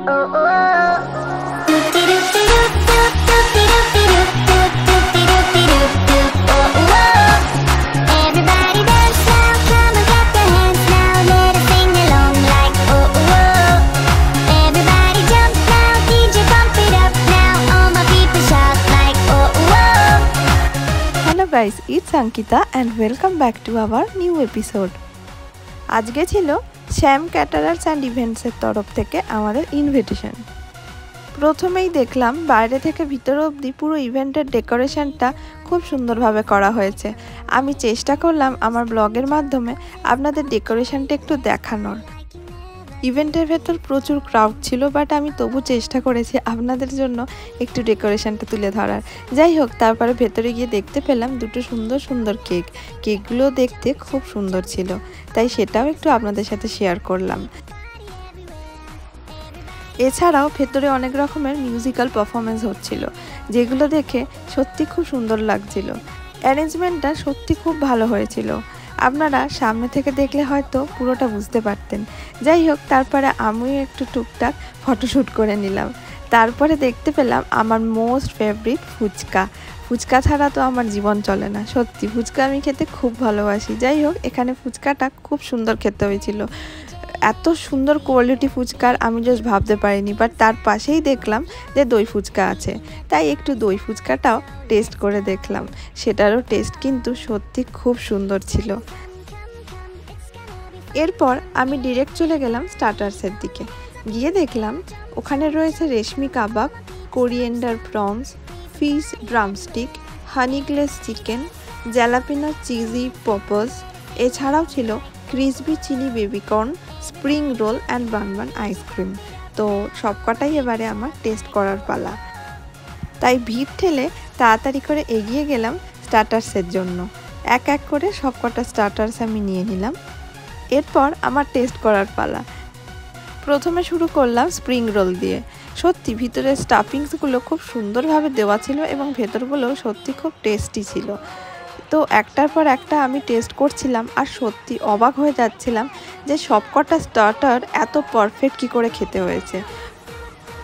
guys, it's Ankita and welcome back to our new episode. আজকে ছিল শ্যাম caterers and ইভেন্টসের তরফ থেকে আমাদের ইনভিটেশন। প্রথমেই দেখলাম বাইরে থেকে ভিতর অবধি পুরো ইভেন্টের ডেকোরেশনটা খুব সুন্দরভাবে করা হয়েছে। আমি চেষ্টা করলাম আমার ব্লগের মাধ্যমে আপনাদের ডেকোরেশনটা একটু দেখানোর। ইভেন্টের ভেতর প্রচুর ক্রাউড ছিল, বাট আমি তবু চেষ্টা করেছি আপনাদের জন্য একটু ডেকোরেশনটা তুলে ধরার। যাই হোক, তারপরে ভেতরে গিয়ে দেখতে পেলাম দুটো সুন্দর সুন্দর কেকগুলো দেখতে খুব সুন্দর ছিল, তাই সেটাও একটু আপনাদের সাথে শেয়ার করলাম। এছাড়াও ভেতরে অনেক রকমের মিউজিক্যাল পারফরমেন্স হচ্ছিল, যেগুলো দেখে সত্যি খুব সুন্দর লাগছিল। অ্যারেঞ্জমেন্টটা সত্যি খুব ভালো হয়েছিল, আপনারা সামনে থেকে দেখলে হয়তো পুরোটা বুঝতে পারতেন। যাই হোক, তারপরে আমিও একটু টুকটাক ফটোশ্যুট করে নিলাম। তারপরে দেখতে পেলাম আমার মোস্ট ফেভারিট ফুচকা ছাড়া তো আমার জীবন চলে না। সত্যি ফুচকা আমি খেতে খুব ভালোবাসি। যাই হোক, এখানে ফুচকাটা খুব সুন্দর খেতে হয়েছিল। এত সুন্দর কোয়ালিটি ফুচকার আমি জাস্ট ভাবতে পারিনি। বাট তার পাশেই দেখলাম যে দই ফুচকা আছে, তাই একটু দই ফুচকাটাও টেস্ট করে দেখলাম। সেটারও টেস্ট কিন্তু সত্যি খুব সুন্দর ছিল। এরপর আমি ডিরেক্ট চলে গেলাম স্টার্টার্সের দিকে। গিয়ে দেখলাম ওখানে রয়েছে reshmi kebab, coriander prawns, fish drumstick, honey glaze chicken, jalapeno cheesy pops. এছাড়াও ছিল crispy chilli baby corn, spring roll and বানবান আইসক্রিম। তো সবকটাই এবারে আমার টেস্ট করার পালা, তাই ভিড় ঠেলে তাড়াতাড়ি করে এগিয়ে গেলাম স্টার্টার্সের জন্য। এক এক করে সবকটা স্টার্টার্স আমি নিয়ে নিলাম। এরপর আমার টেস্ট করার পালা। প্রথমে শুরু করলাম স্প্রিং রোল দিয়ে। সত্যি ভিতরের স্টাফিংসগুলো খুব সুন্দরভাবে দেওয়া ছিল এবং ভেতরগুলো সত্যি খুব টেস্টি ছিল। তো একটার পর একটা আমি টেস্ট করছিলাম আর সত্যি অবাক হয়ে যাচ্ছিলাম যে সবকটা স্টার্টার এত পারফেক্ট কী করে খেতে হয়েছে।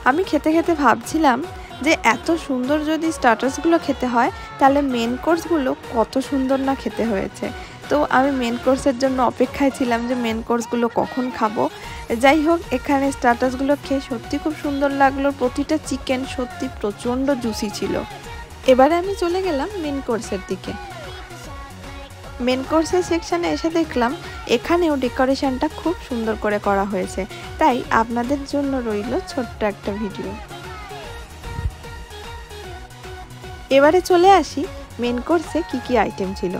আমি খেতে খেতে ভাবছিলাম যে এত সুন্দর যদি স্টার্টার্সগুলো খেতে হয়, তাহলে মেন কোর্সগুলো কত সুন্দর না খেতে হয়েছে। তো আমি মেন কোর্সের জন্য অপেক্ষায় ছিলাম যে মেন কোর্সগুলো কখন খাবো। যাই হোক, এখানে স্টার্টার্সগুলো খেয়ে সত্যি খুব সুন্দর লাগলো। প্রতিটা চিকেন সত্যি প্রচণ্ড জুসি ছিল। এবারে আমি চলে গেলাম মেন কোর্সের দিকে। মেন কোর্সের সেকশানে এসে দেখলাম এখানেও ডেকোরেশনটা খুব সুন্দর করে করা হয়েছে, তাই আপনাদের জন্য রইল ছোট্ট একটা ভিডিও। এবারে চলে আসি মেন কোর্সে কি কি আইটেম ছিল।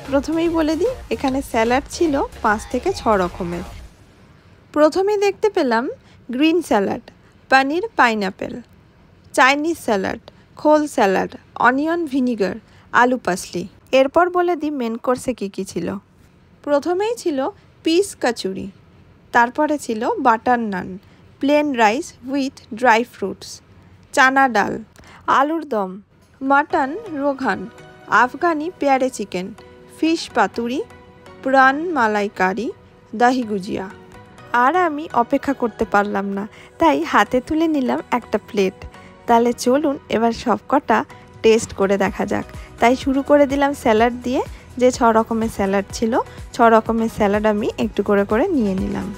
প্রথমেই বলে দিই, এখানে স্যালাড ছিল 5 থেকে 6 রকমের। প্রথমেই দেখতে পেলাম গ্রিন স্যালাড, পনির পাইনাপেল, চাইনিজ স্যালাড, খোল স্যালাড, অনিয়ন ভিনিগার, আলু পাসলি। এরপর বলে দিই মেন কোর্সে কী কী ছিল। প্রথমেই ছিল পিস কচুরি, তারপরে ছিল butter naan, plain rice with dry fruits, চানা ডাল, আলুর দম, মাটন রোগান, আফগানি পেয়ারে চিকেন, ফিশ পাতুরি, প্রাণ মালাইকারি, দহি গুজিয়া। আর আমি অপেক্ষা করতে পারলাম না, তাই হাতে তুলে নিলাম একটা প্লেট। তাহলে চলুন এবার সবকটা টেস্ট করে দেখা যাক। তাই শুরু করে দিলাম স্যালাড দিয়ে। যে 6 রকমের স্যালাড ছিল, 6 রকমের স্যালাড আমি একটু করে করে নিয়ে নিলাম।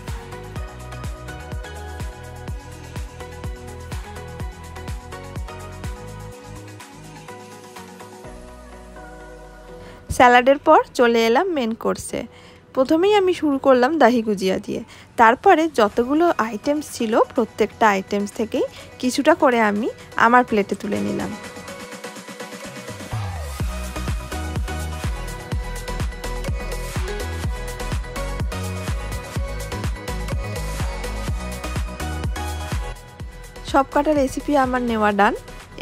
স্যালাডের পর চলে এলাম মেন কোর্সে। প্রথমেই আমি শুরু করলাম দহি গুজিয়া দিয়ে। তারপরে যতগুলো আইটেমস ছিল প্রত্যেকটা আইটেমস থেকেই কিছুটা করে আমি আমার প্লেটে তুলে নিলাম। সবকটা রেসিপি আমার নেওয়া ডান।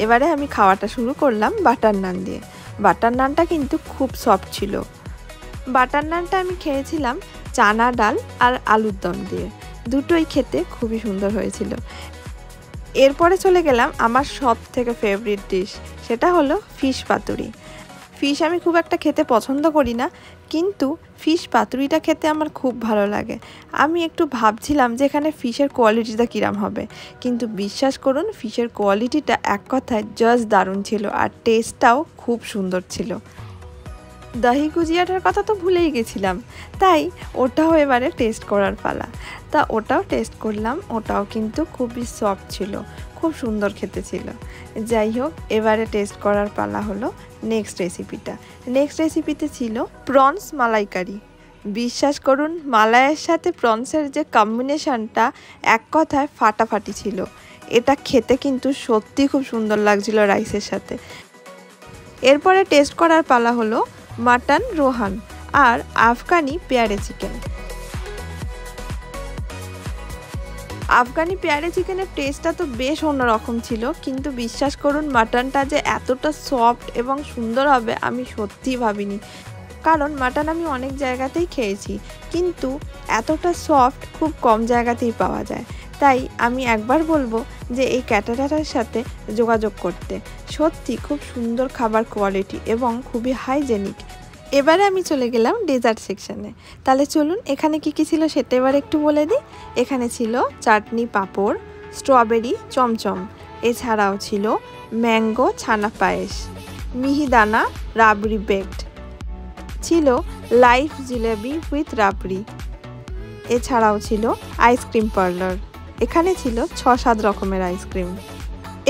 এবারে আমি খাওয়াটা শুরু করলাম বাটার নান দিয়ে। বাটার নানটা কিন্তু খুব সফট ছিল। বাটার নানটা আমি খেয়েছিলাম চানা ডাল আর আলুর দম দিয়ে। দুটোই খেতে খুবই সুন্দর হয়েছিল। এরপরে চলে গেলাম আমার সব থেকে ফেভারিট ডিশ, সেটা হলো ফিশ পাতুরি। ফিশ আমি খুব একটা খেতে পছন্দ করি না, কিন্তু ফিশ পাতুরিটা খেতে আমার খুব ভালো লাগে। আমি একটু ভাবছিলাম যে এখানে ফিশের কোয়ালিটিটা কীরকম হবে, কিন্তু বিশ্বাস করুন ফিশের কোয়ালিটিটা এক কথায় জাস্ট দারুণ ছিল, আর টেস্টটাও খুব সুন্দর ছিল। দহি গুজিয়াটার কথা তো ভুলেই গেছিলাম, তাই ওটাও এবারে টেস্ট করার পালা। তা ওটাও টেস্ট করলাম, ওটাও কিন্তু খুবই সফট ছিল, খুব সুন্দর খেতে ছিল। যাই হোক, এবারে টেস্ট করার পালা হলো নেক্সট রেসিপিটা। নেক্সট রেসিপিতে ছিল প্রনস মালাইকারি। বিশ্বাস করুন মালাইয়ের সাথে প্রনসের যে কম্বিনেশনটা এক কথায় ফাটাফাটি ছিল। এটা খেতে কিন্তু সত্যি খুব সুন্দর লাগছিল রাইসের সাথে। এরপরে টেস্ট করার পালা হলো মাটন রোহান আর আফগানি পেয়ারে চিকেন। আফগানি পেয়ারে চিকেনের টেস্টটা তো বেশ অন্যরকম ছিল, কিন্তু বিশ্বাস করুন মাটনটা যে এতটা সফট এবং সুন্দর হবে আমি সত্যিই ভাবিনি। কারণ মাটন আমি অনেক জায়গাতেই খেয়েছি, কিন্তু এতটা সফট খুব কম জায়গাতেই পাওয়া যায়। তাই আমি একবার বলবো যে এই ক্যাটারারের সাথে যোগাযোগ করতে। সত্যি খুব সুন্দর খাবার কোয়ালিটি এবং খুবই হাইজেনিক। এবারে আমি চলে গেলাম ডেজার্ট সেকশানে। তাহলে চলুন এখানে কি কি ছিল সেটা এবার একটু বলে দিই। এখানে ছিল চাটনি পাঁপড়, স্ট্রবেরি চমচম, এছাড়াও ছিল ম্যাঙ্গো ছানা পায়েস, মিহিদানা রাবড়ি বেকড, ছিল লাইভ জিলেবি উইথ রাবড়ি, এছাড়াও ছিল আইসক্রিম পার্লার। এখানে ছিল 6-7 রকমের আইসক্রিম।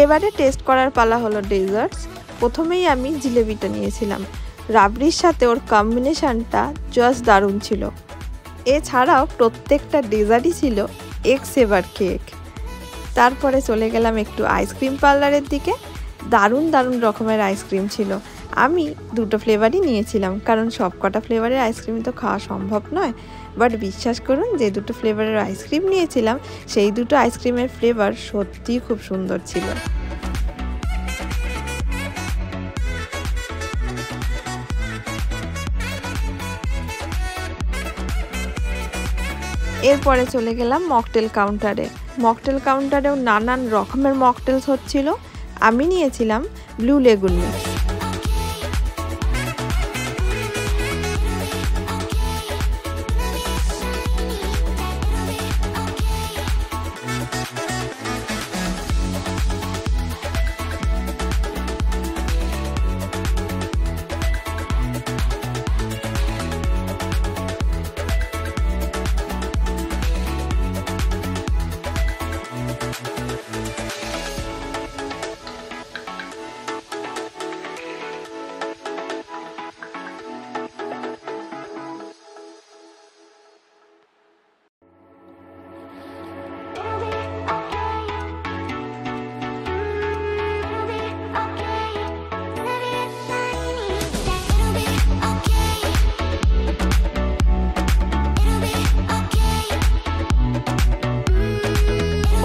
এবারে টেস্ট করার পালা হলো ডেজার্টস। প্রথমেই আমি জিলেবিটা নিয়েছিলাম, রাবড়ির সাথে ওর কম্বিনেশনটা জাস্ট দারুণ ছিল। এছাড়াও প্রত্যেকটা ডেজার্টই ছিল এগ সেভার কেক। তারপরে চলে গেলাম একটু আইসক্রিম পার্লারের দিকে। দারুণ দারুণ রকমের আইসক্রিম ছিল। আমি 2টো ফ্লেভারই নিয়েছিলাম, কারণ সব কটা ফ্লেভারের আইসক্রিম তো খাওয়া সম্ভব নয়। বাট বিশ্বাস করুন যে 2টো ফ্লেভারের আইসক্রিম নিয়েছিলাম সেই 2টো আইসক্রিমের ফ্লেভার সত্যিই খুব সুন্দর ছিল। এরপরে চলে গেলাম মকটেল কাউন্টারে। মকটেল কাউন্টারেও নানান রকমের মকটেলস হচ্ছিল। আমি নিয়েছিলাম ব্লু লেগুন মিক্স।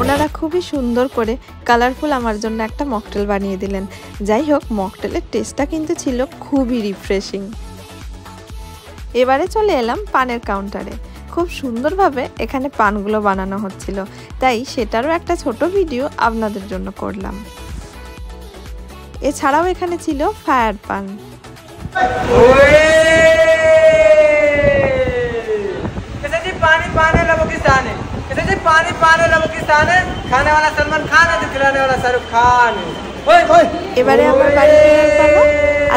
ওনারা খুবই সুন্দর করে কালারফুল আমার জন্য একটা মকটেল বানিয়ে দিলেন। যাই হোক, মকটেলের টেস্টটা কিন্তু ছিল খুবই রিফ্রেশিং। এবারে চলে এলাম পানের কাউন্টারে। খুব সুন্দরভাবে এখানে পানগুলো বানানো হচ্ছিল, তাই সেটারও একটা ছোট ভিডিও আপনাদের জন্য করলাম। এছাড়াও এখানে ছিল ফায়ার পান। पानी पाने वाला किसान है, खाने वाला सलमान खान है, तो खिलाने वाला शाहरुख खान है। এবারে আমার বাড়ি ফেরার পালা।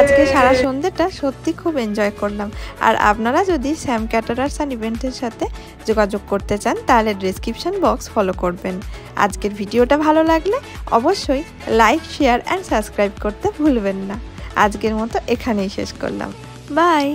আজকে সারা সন্ধ্যাটা সত্যি খুব এনজয় করলাম। আর আপনারা যদি স্যাম ক্যাটারার্স অ্যান্ড ইভেন্টের সাথে যোগাযোগ করতে চান তাহলে ডেসক্রিপশন বক্স ফলো করবেন। আজকের ভিডিওটা ভালো লাগলে অবশ্যই লাইক, শেয়ার অ্যান্ড সাবস্ক্রাইব করতে ভুলবেন না। আজকের মতো এখানেই শেষ করলাম। বাই।